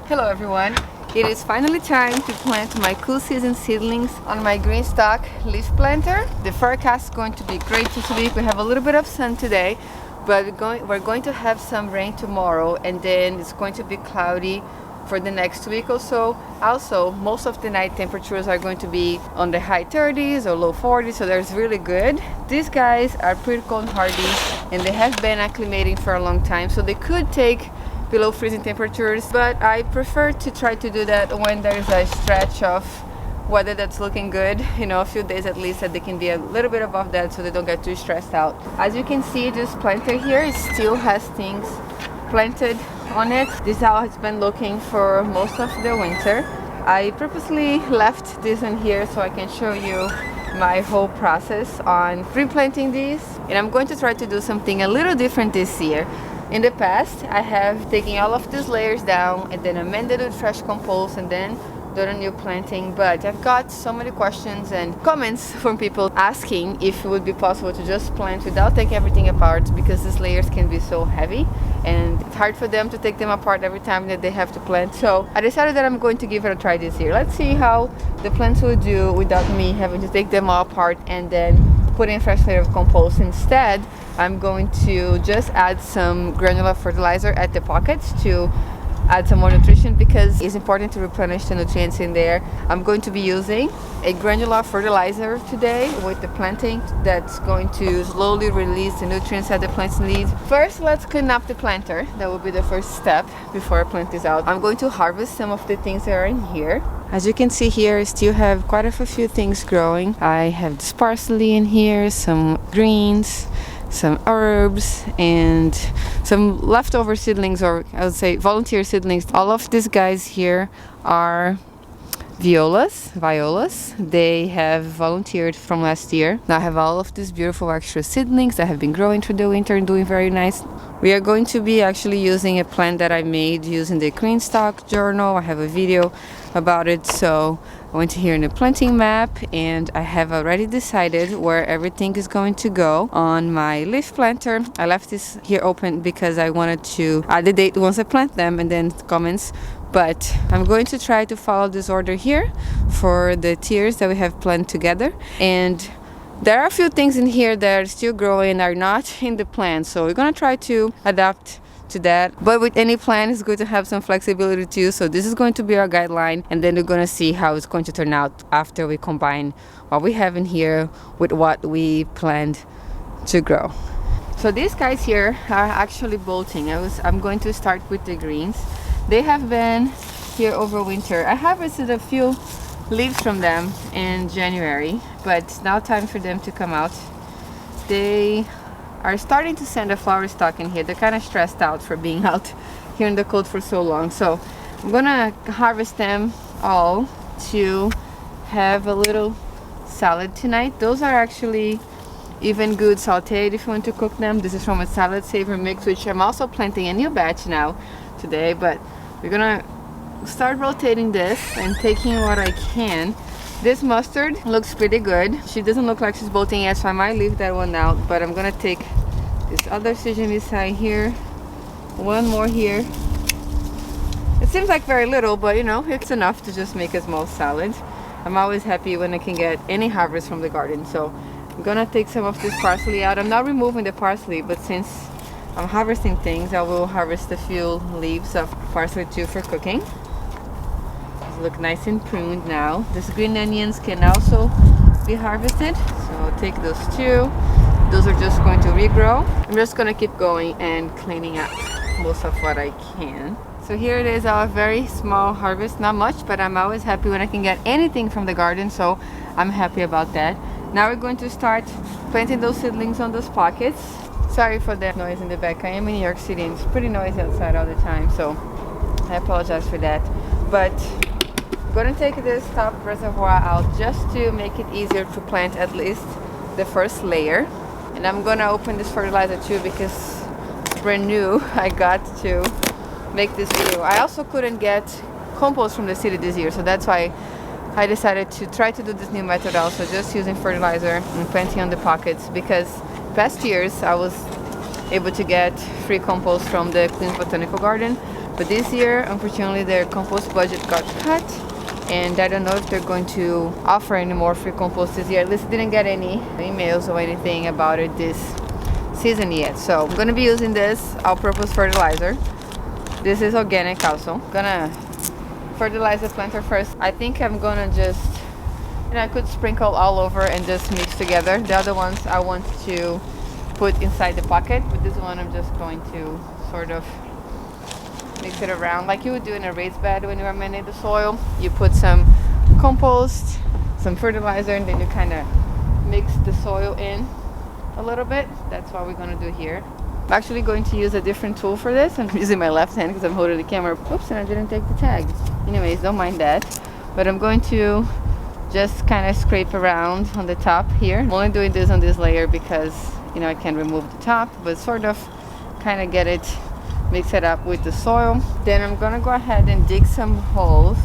Hello everyone! It is finally time to plant my Cool Season seedlings on my GreenStalk leaf planter. The forecast is going to be great this week. We have a little bit of sun today, but we're going to have some rain tomorrow, and then it's going to be cloudy for the next week or so. Also, most of the night temperatures are going to be on the high 30s or low 40s, so that's really good. These guys are pretty cold hardy and they have been acclimating for a long time, so they could take below freezing temperatures, but I prefer to try to do that when there is a stretch of weather that's looking good, you know, a few days at least, that they can be a little bit above that so they don't get too stressed out. As you can see, this planter here still has things planted on it. This is how it's been looking for most of the winter. I purposely left this in here so I can show you my whole process on replanting these, and I'm going to try to do something a little different this year. In the past, I have taken all of these layers down and then amended with fresh compost and then done a new planting, but I've got so many questions and comments from people asking if it would be possible to just plant without taking everything apart, because these layers can be so heavy and it's hard for them to take them apart every time that they have to plant. So I decided that I'm going to give it a try this year. Let's see how the plants will do without me having to take them all apart and then put in a fresh layer of compost. Instead, I'm going to just add some granular fertilizer at the pockets to add some more nutrition, because it's important to replenish the nutrients in there. I'm going to be using a granular fertilizer today with the planting that's going to slowly release the nutrients that the plants need. First, let's clean up the planter. That will be the first step before I plant this out. I'm going to harvest some of the things that are in here. As you can see here, I still have quite a few things growing. I have this parsley in here, some greens, some herbs, and some leftover seedlings, or I would say volunteer seedlings. All of these guys here are violas. They have volunteered from last year. Now I have all of these beautiful extra seedlings that have been growing through the winter and doing very nice. We are going to be actually using a plant that I made using the GreenStalk journal. I have a video about it, so I went here in the planting map and I have already decided where everything is going to go on my leaf planter. I left this here open because I wanted to add the date once I plant them and then comments, but I'm going to try to follow this order here for the tiers that we have planned together. And there are a few things in here that are still growing and are not in the plan, so we're going to try to adapt to that. But with any plan, it's good to have some flexibility too, so this is going to be our guideline, and then we're going to see how it's going to turn out after we combine what we have in here with what we planned to grow. So these guys here are actually bolting. I'm going to start with the greens. They have been here over winter. I harvested a few leaves from them in January, but it's now time for them to come out. They are starting to send a flower stalk in here. They're kind of stressed out for being out here in the cold for so long, so I'm gonna harvest them all to have a little salad tonight. Those are actually even good sauteed if you want to cook them. This is from a salad saver mix, which I'm also planting a new batch now today, but we're gonna start rotating this and taking what I can. This mustard looks pretty good. She doesn't look like she's bolting yet, so I might leave that one out, but I'm gonna take this other sesame side here, one more here. It seems like very little, but you know, it's enough to just make a small salad. I'm always happy when I can get any harvest from the garden, so I'm gonna take some of this parsley out. I'm not removing the parsley, but since I'm harvesting things, I will harvest a few leaves of parsley too for cooking. Look nice and pruned now. These green onions can also be harvested, so I'll take those two. Those are just going to regrow. I'm just going to keep going and cleaning up most of what I can. So here it is, our very small harvest. Not much, but I'm always happy when I can get anything from the garden, so I'm happy about that. Now we're going to start planting those seedlings on those pockets. Sorry for the noise in the back. I am in New York City and it's pretty noisy outside all the time, so I apologize for that. But I'm going to take this top reservoir out just to make it easier to plant at least the first layer. And I'm going to open this fertilizer too because it's brand new. I got to make this video. I also couldn't get compost from the city this year, so that's why I decided to try to do this new method also, just using fertilizer and planting on the pockets, because past years I was able to get free compost from the Clean Botanical Garden, But this year, unfortunately, their compost budget got cut, and I don't know if they're going to offer any more free compost this year. At least I didn't get any emails or anything about it this season yet. So I'm gonna be using this all-purpose fertilizer. This is organic also. Gonna fertilize the planter first. I think I'm gonna just, I could sprinkle all over and just mix together. The other ones I want to put inside the bucket, but this one I'm just going to sort of mix it around like you would do in a raised bed when you are managing the soil. You put some compost, some fertilizer, and then you kind of mix the soil in a little bit. That's what we're going to do here. I'm actually going to use a different tool for this. I'm using my left hand because I'm holding the camera. Oops, and I didn't take the tag. Anyways, don't mind that. But I'm going to just kind of scrape around on the top here. I'm only doing this on this layer because, I can remove the top, but sort of kind of get it, mix it up with the soil. Then I'm going to go ahead and dig some holes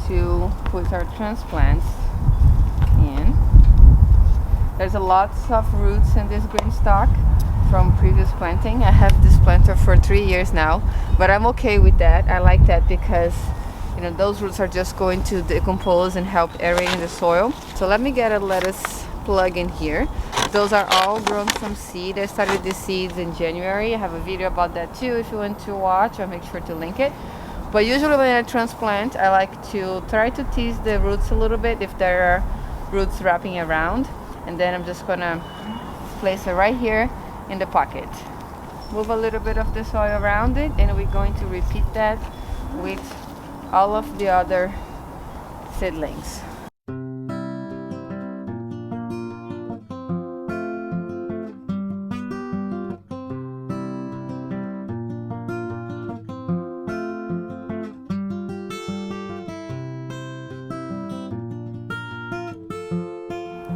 to put our transplants in. There's a lots of roots in this GreenStalk from previous planting. I have this planter for 3 years now, but I'm okay with that. I like that because those roots are just going to decompose and help aerating the soil. So let me get a lettuce plug in here. Those are all grown from seed. I started these seeds in January. I have a video about that too if you want to watch. I'll make sure to link it. But usually when I transplant, I like to try to tease the roots a little bit if there are roots wrapping around. And then I'm just gonna place it right here in the pocket. Move a little bit of the soil around it, and we're going to repeat that with all of the other seedlings.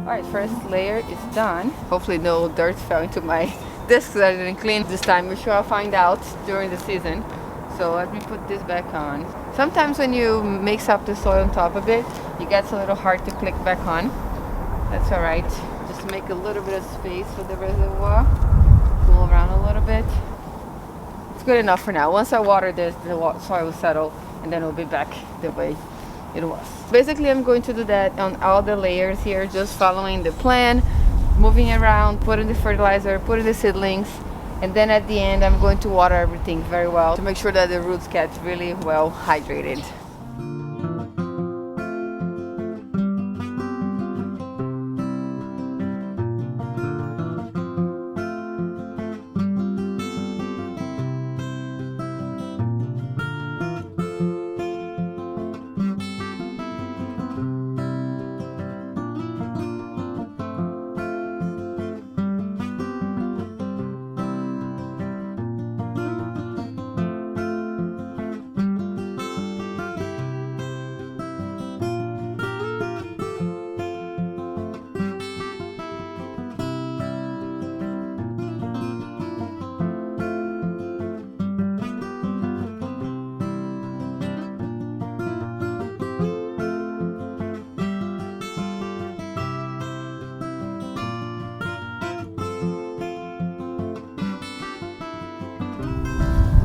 Alright, first layer is done. Hopefully no dirt fell into my discs that I didn't clean this time. We're sure I'll find out during the season. So let me put this back on. Sometimes when you mix up the soil on top of it, it gets a little hard to click back on. That's alright. Just to make a little bit of space for the reservoir. Pull around a little bit. It's good enough for now. Once I water this, the soil will settle, and then it'll be back the way it was. Basically, I'm going to do that on all the layers here, just following the plan, moving around, putting the fertilizer, putting the seedlings, and then at the end I'm going to water everything very well to make sure that the roots get really well hydrated.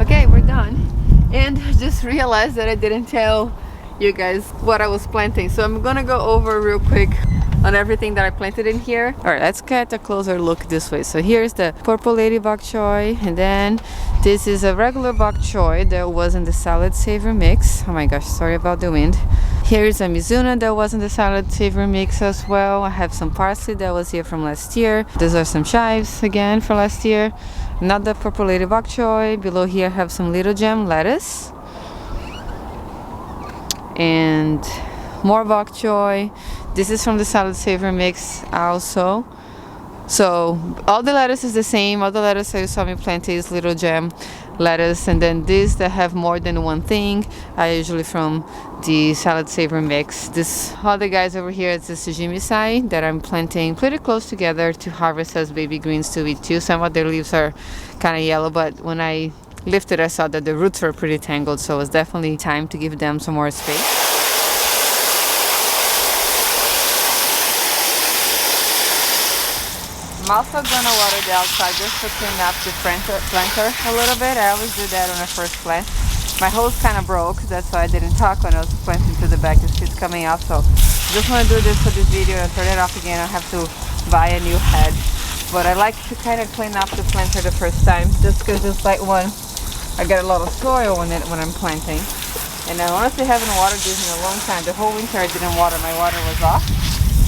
Okay, we're done, and I just realized that I didn't tell you guys what I was planting, so I'm gonna go over real quick on everything that I planted in here. All right, let's get a closer look this way. So here's the purple lady bok choy, and then this is a regular bok choy that was in the salad saver mix. Oh my gosh, sorry about the wind. Here's a mizuna that was in the salad saver mix as well. I have some parsley that was here from last year. These are some chives again for last year. Another purple lady bok choy. Below here I have some little gem lettuce and more bok choy. This is from the salad saver mix also. So all the lettuce is the same. All the lettuce that you saw me plant is little gem lettuce, and then these that have more than one thing are usually from the salad saver mix. This other guys over here is the sujimi sai that I'm planting pretty close together to harvest as baby greens to eat too. Some of their leaves are kind of yellow, but when I lifted I saw that the roots were pretty tangled, so it's definitely time to give them some more space. I'm also gonna water the outside just to clean up the planter a little bit. I always do that on a first plant. My hose kind of broke, that's why I didn't talk when I was planting to the back. It's coming off, so just want to do this for this video and turn it off again. I have to buy a new head, but I like to kind of clean up the planter the first time, just because this light one, I get a lot of soil in it when I'm planting. And I honestly haven't watered this in a long time. The whole winter I didn't water. My water was off.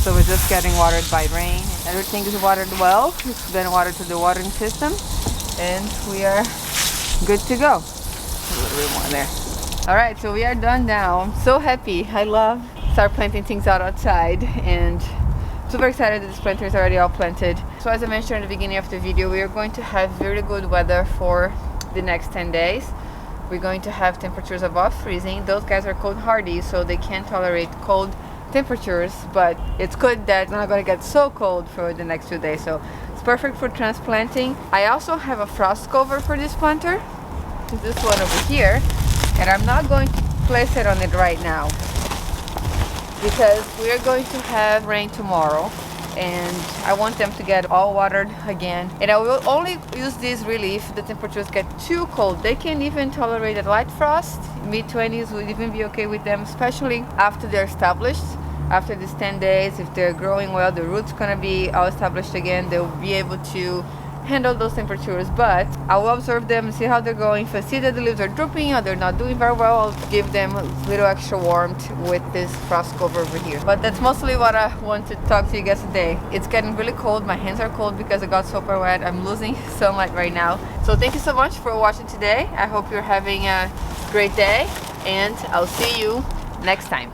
So we're just getting watered by rain. Everything is watered well. It's been watered to the watering system. And we are good to go. A little bit more there. Alright, so we are done now. I'm so happy. I love start planting things out outside. And super excited that this planter is already all planted. So as I mentioned at the beginning of the video, we are going to have very good weather for the next 10 days. We're going to have temperatures above freezing. Those guys are cold hardy, so they can tolerate cold temperatures, but it's good that it's not going to get so cold for the next few days, so it's perfect for transplanting. I also have a frost cover for this planter. It's this one over here, and I'm not going to place it on it right now because we are going to have rain tomorrow, and I want them to get all watered again. And I will only use this really if the temperatures get too cold. They can even tolerate a light frost. Mid-20s would even be okay with them, especially after they're established. After these 10 days, if they're growing well, the roots gonna be all established again, they'll be able to handle those temperatures. But I will observe them and see how they're going. If I see that the leaves are drooping or they're not doing very well, I'll give them a little extra warmth with this frost cover over here. But that's mostly what I want to talk to you guys today. It's getting really cold. My hands are cold because I got super wet. I'm losing sunlight right now. So thank you so much for watching today. I hope you're having a great day, and I'll see you next time.